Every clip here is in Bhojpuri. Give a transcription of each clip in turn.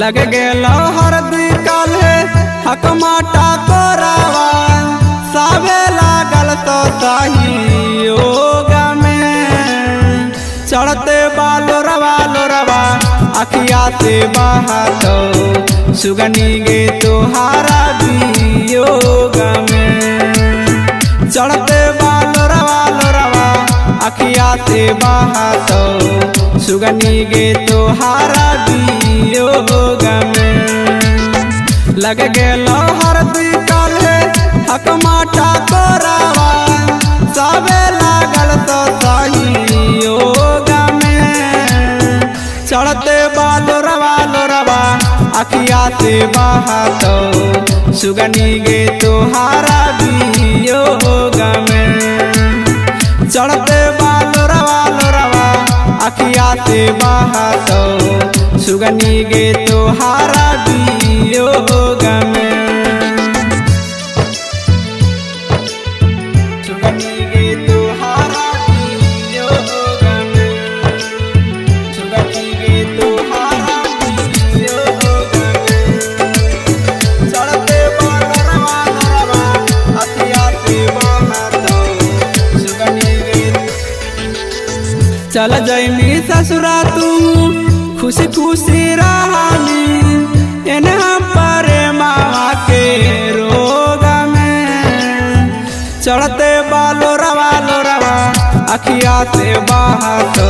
लग गेलो हरदी काले हकमाटा कोरावा सावे लागल तो सही योग में चढ़ते बालो रवा अखिया से बहातो सुगनी गे तोहारा वियोग में चढ़ते बालो रवा अखिया से बहातो सुगनी गे तोहारा वियोग में लग गेलो हरदी काले हकमाटा कोरावा सावे लागल तो सही योग में चढ़ते बालो रवा अखिया से बहातो सुगनी गे तोहारा वियोग में चढ़ते बालो रवा अखिया से बहातो सुगनी गे तोहारा वियोग में सुगनी गे तोहारा वियोग में सुगनी गे तोहारा वियोग में चढ़ते बालो रवा अखिया से बहातो सुगनी गे चल जैमी ससुरा तू खुशी खुशी रहानी एना परे मामा के रोग में चढ़ते बालो रवा अखिया से बहातो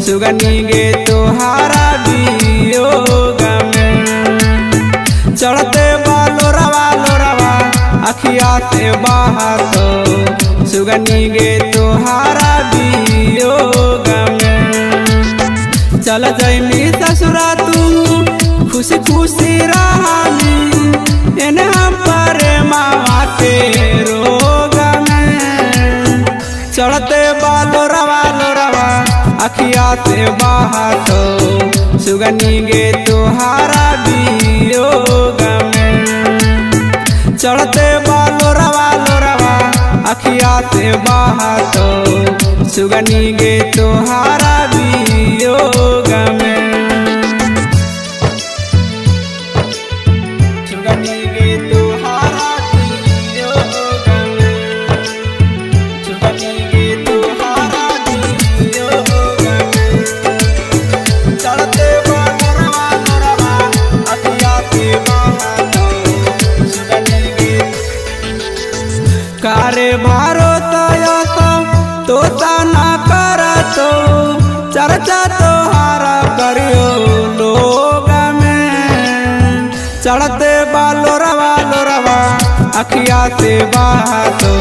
सुगनी गे तोहारा वियोग में चढ़ते बालो रवा अखिया से बहातो सुगनी गे तोहारा वियोग में चल जैमी ससुरा तू खुशी खुशी रहानी एना परे मामा के रोग में चढ़ते बालो रवा अखिया से बहातो सुगनी गे तोहारा वियोग में चढ़ते बालो रवा अखिया से बहातो सुगनी गे तोहारा वियोग में सुगनी गे तोहारा वियोग में सुगनी गे तोहारा वियोग में चढ़ते बालो रवा अखिया से बहातो सुगनी गे कारे भारो तो ना करतो चर्चा तोहारा करियो लोग में चढ़ते बालो रवा अखिया से बहातो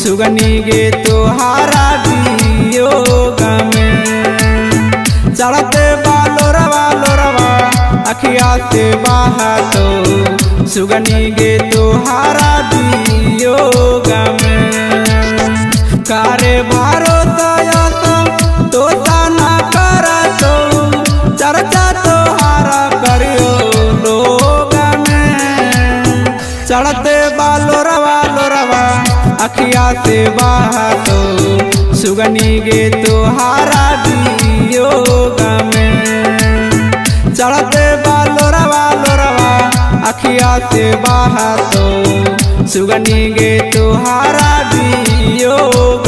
सुगनी गे तोहारा वियोग में चढ़ते बालो रवा अखिया से बहातो सुगनी गे तोहारा वियोग में कारे भारो तो ना करतो चर्चा तोहारा करियो लोग में चढ़ते बालो रवा अखिया से बहातो सुगनी गे तोहारा वियोग में चढ़ते बालो रवा अखिया से बहातो सुगनी गे तोहारा वियोग।